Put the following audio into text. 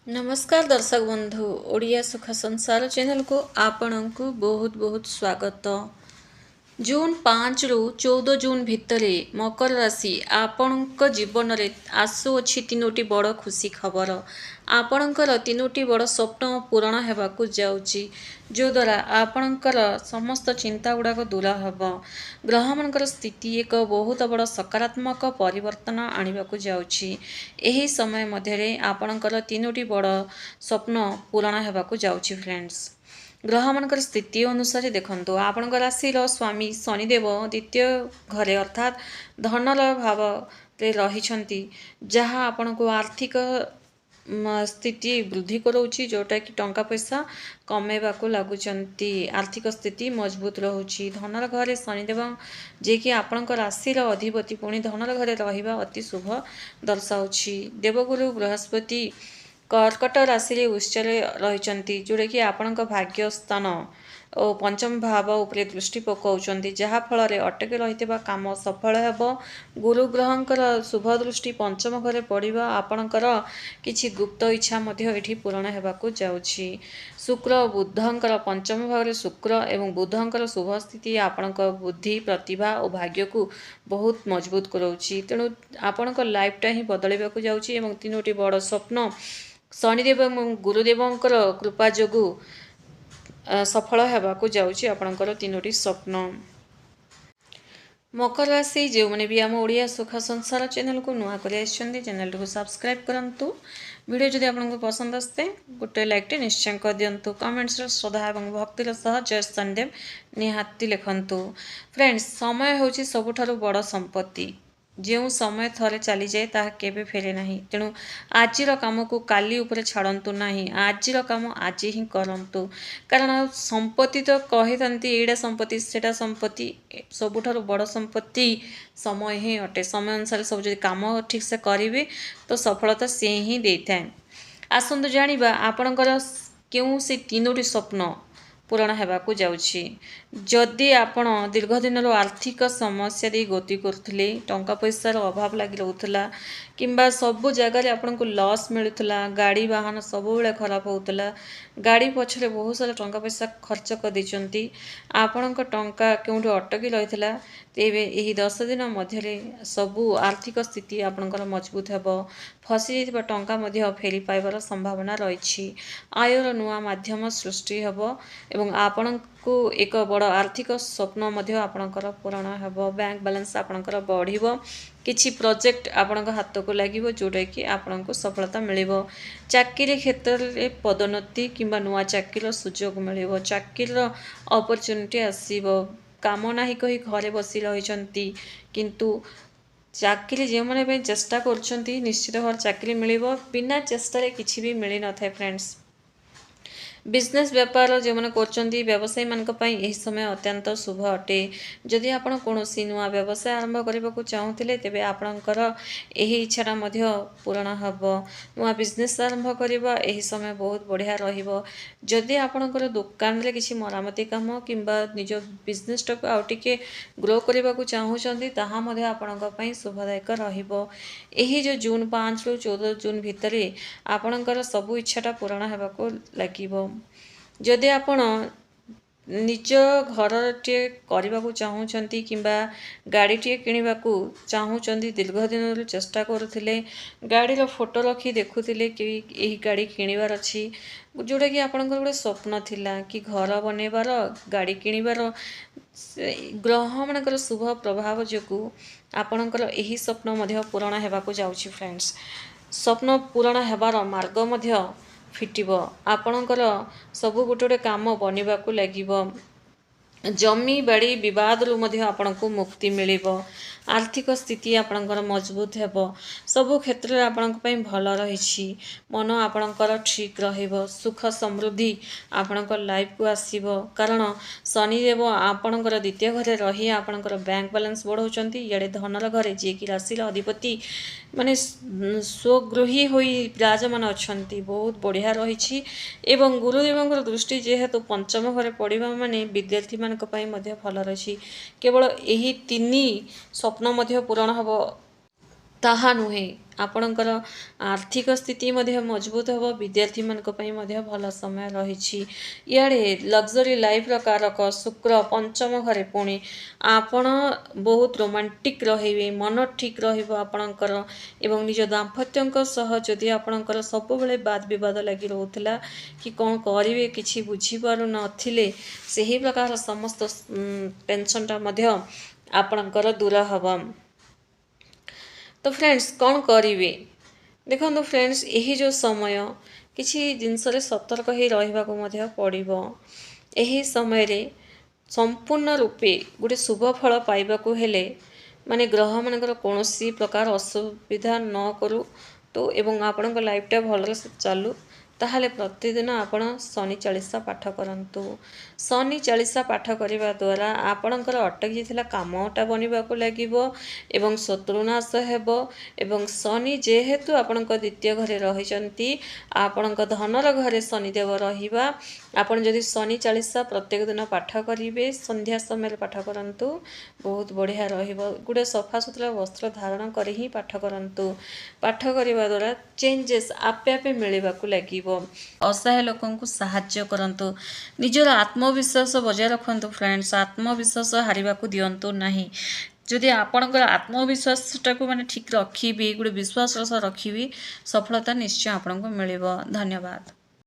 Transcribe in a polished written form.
नमस्कार दर्शक बंधु ओडिया सुख संसार चैनल को आपण को बहुत बहुत स्वागत। जून 5 रु 14 जून भितर मकर राशि आपण जीवन में आसु अच्छी तीनोटी बड़ खुशी खबर। आपणकर तीनोटी बड़ स्वप्न पूरण होगाकू जाउची, जो द्वारा आपणकर समस्त चिंता गुड़ाक दूर हेब। ग्रह मनकर स्थिति एक बहुत बड़ सकारात्मक परिवर्तन आनिबाकू जाउची। एही समय मध्य आपणकर तीनोटी बड़ स्वप्न पूरण होगाकू जाउची। फ्रेंड्स, ग्रह मनकर स्थिति अनुसार देखंतु आपण राशि स्वामी शनिदेव द्वितीय घरे अर्थात धनर भाव रे रहिछंती, जहाँ आपण को आर्थिक स्थिति वृद्धि करोची, जोटा कि टंका पैसा कमेबाकू लागुचंती। आर्थिक स्थिति मजबूत रहुची। धनर घरे शनिदेव जे कि आपण राशि अधिपति पुणी धनर घरे रहिबा अति शुभ दर्शाउची। देवगुरु बृहस्पति कर्कट राशि उच्चर रही, जोटा कि आपण भाग्य स्थान और पंचम भाव उपरे दृष्टि पकाउछंती, जहा फल अटकी रही काम सफल हेब। गुरु ग्रहंकर शुभ दृष्टि पंचम घरे पड़िबा आपणकर किछि गुप्त इच्छा मध्य एठी पूरण हेबाकू जाउछि। शुक्र बुधंकर पंचम भाव रे शुक्र एवं बुधंकर शुभ स्थिति आपणक बुद्धि प्रतिभा और भाग्य को बहुत मजबूत कराउछि। तेणु आपणक लाइफटा ही बदलैबाकू जाउछि एवं तीनोटी बड़ स्वप्न शनिदेव एवं गुरुदेवंकर कृपा जोगु सफल होगाकू जाउछि। आपणकर तीनोटी स्वप्न। मकर राशि जो मैंने भी आम ओडिया सुख संसार चैनल को नुआ कर चैनल को सब्सक्राइब करंतु। वीडियो जदि आपको पसंद आसते गोटे लाइक निश्चय कर दिंतु। कमेंट्स श्रद्धा और भक्तिर सह जय शनिदेव निहाती लिखंतु। फ्रेंड्स, समय हूँ सबुठारु बड़ संपत्ति। जो समय थरे चली जाए ताहा केबे फेरे नहीं। तेणु आजिर काम को काली उपरे छाड़ंतु नहीं, आजिर काम आज ही करंतु। कारण संपत्ति तो कही था एड़ा संपत्ति सेटा संपत्ति, सबुठारु बड़ संपत्ति समय ही अटे। समय अनुसार सब जो काम ठीक से करेंगे तो सफलता से ही देता है। आसंतु जानिबा आपणकर केउ से तीनोटी स्वप्न पूरण होगाकू जाउछि। जदि आपण दीर्घ दिन आर्थिक समस्या दे गति करथिले, टंका पैसार अभाव लगी रहउथला किंबा सबु जगह आपन को लॉस मिलुथला, गाड़ी वाहन सब बेले खराब होउथला, गाड़ी पछरे बहुत सारा टंका पैसा खर्च कर दिचंती, आपन को टंका केउठी अटकी रहिथला, तेबे एही 10 दिन मध्यरे सबु आर्थिक स्थिति आपनकर मजबूत हेबो। फसी जैथिबा टंका मध्य फेरी पाइबार संभावना रहिछि। आयर नुआ माध्यम सृष्टि हेबो एवं आपण को एक बड़ आर्थिक स्वप्न मध्य आपणकर पूरण हेबो। बैंक बैलेंस आपणकर बढ़िबो। किछि प्रोजेक्ट आपणक हाथ को लागिबो, जोटा कि आपणको सफलता मिलिबो। चाकरी क्षेत्र में पदोन्नति किंबा नुआ चाकरीर सुजोग मिलिबो। चाकरीर अपॉर्चुनिटी आसीबो। काम नाही कही घरे बसी रहिछंती, किंतु चाकरी जो मैंने चेष्टा करछंती निश्चित भाव चाकरी मिलिबो। बिना चेष्टारे किछि भी मिली न थाए। फ्रेंड्स, बिजनेस व्यापार जो मैंने करछंती व्यवसायी मान यही समय अत्यंत शुभ अटे। जदि आपण कौनसी नुआ व्यवसाय आरंभ करने को चाहूले तेबे आपणकर एही इच्छाटा मध्य पूरण हबो। नुआ बिजनेस आरंभ करबा एही समय बहुत बढ़िया रहिबो। जदि आपणकर दुकान रे किछि मरामती काम किंबा निज बिजनेस टाको आउ टिके ग्रो करबा को चाहूचंती ताहा मध्य आपणक पई शुभदायक रहिबो। एही जो जून 5 रु 14 जून भितर आपणकर सबु इच्छाटा पूरण हेबाको लागिबो। जदि आपण निज घर टे करने को चाहूँगी किंबा गाड़ी टे किणवा चाहूँगी, दीर्घ दिन चेष्टा करुले, गाड़ीर फोटो रखी देखुले कि यही गाड़ी किणवार अच्छी, जोटा कि आपंकर गोटे स्वप्न थिला कि घर बनइबार गाड़ी किणवार, ग्रह मानकर शुभ प्रभाव जो आपणकर यही स्वप्न मध्य पूरण होगाकू जाउछि। फ्रेंड्स, स्वप्न पूरण हेबार मार्ग मध्य फिटिबो। आपणकर सबु गोटे गोटे काम बनिबाकू लागिबो। जमी बाड़ी विवाद रु मध्य आपनको मुक्ति मिलिबो। आर्थिक स्थिति आपणकर मजबूत हेबो। सबु क्षेत्र में आपणक पई भल रहिछि। मन आपणकर ठीक रहिबो। सुख समृद्धि आपणकर लाइफ को आसीबो। कारण शनिदेव आपणकर द्वितीय घरे रही आपणकर बैंक बैलेंस बढ़ाउचंती। इयाडे धनर घरे जे कि राशि अधिपति माने स्वगृही होई विराजमान अछंती, बहुत बढ़िया रहिछि। एवं गुरुदेवंकर दृष्टि जेहेतु पंचम घरे पड़िबा माने विद्यार्थी मानक पई मध्य भल रहिछि। केवल एही 3 स्वप्न मध्य पूरण हबो ताहा नुहे, आपणकर आर्थिक स्थिति मध्य मजबूत हम विद्यार्थी मान भल समय रही। इे लग्जरी लाइफ कारक शुक्र पंचम घरे पुणी आपण बहुत रोमांटिक रे मन ठीक रपणकर एवं निज दाम्पत्यों सह जदि आपणकर सब बेले वाद विवाद लगी रोला कि कौन करेंगे कि बुझीपार नथिले सही प्रकार समस्त टेंशनटा मध्य आपणकर दूर हम। तो फ्रेंड्स कौन करेंगे देखो फ्रेंड्स यही जो समय किसी जिनस सतर्क हो पड़ो। यही समय रे संपूर्ण रूपे गोटे शुभ फल पाइबाकू हेले माने ग्रह मानकर कौन प्रकार असुविधा न करू तो एवं आपण लाइफटा भल से चलू ताहले प्रतिदिन आपण शनि चालीसा पाठ करंतु। शनि चालीसा पाठ करने द्वारा आपणकर अटकी जाइथिला कामटा बनिबाकू लागिबो एवं शत्रुनाश हेबो एवं शनि जेहेतु आपणक द्वितीय घरे रहिचंती आपणक धनर घरे शनिदेव रहिबा आपण जदि शनि चालीसा प्रत्येक दिन पाठ करिवे संध्या समय पाठ करंतु बहुत बढ़िया रहिबो। गुडे सफा सुतरा वस्त्र धारण करी ही पाठ करंतु। पाठ करने द्वारा चेंजेस आपे आपे मिलवाकू लागिबो। असहाय लोकों को साहाय्य करंतु। निजर आत्मविश्वास बजाय रखंतु फ्रेंड्स। आत्मविश्वास हारिबा को दियंतु नहीं। जदि आपणकर आत्मविश्वासटा को माने ठीक रखिबे गोटे विश्वास रखिबे सफलता निश्चय आपनको मिलिबो। धन्यवाद।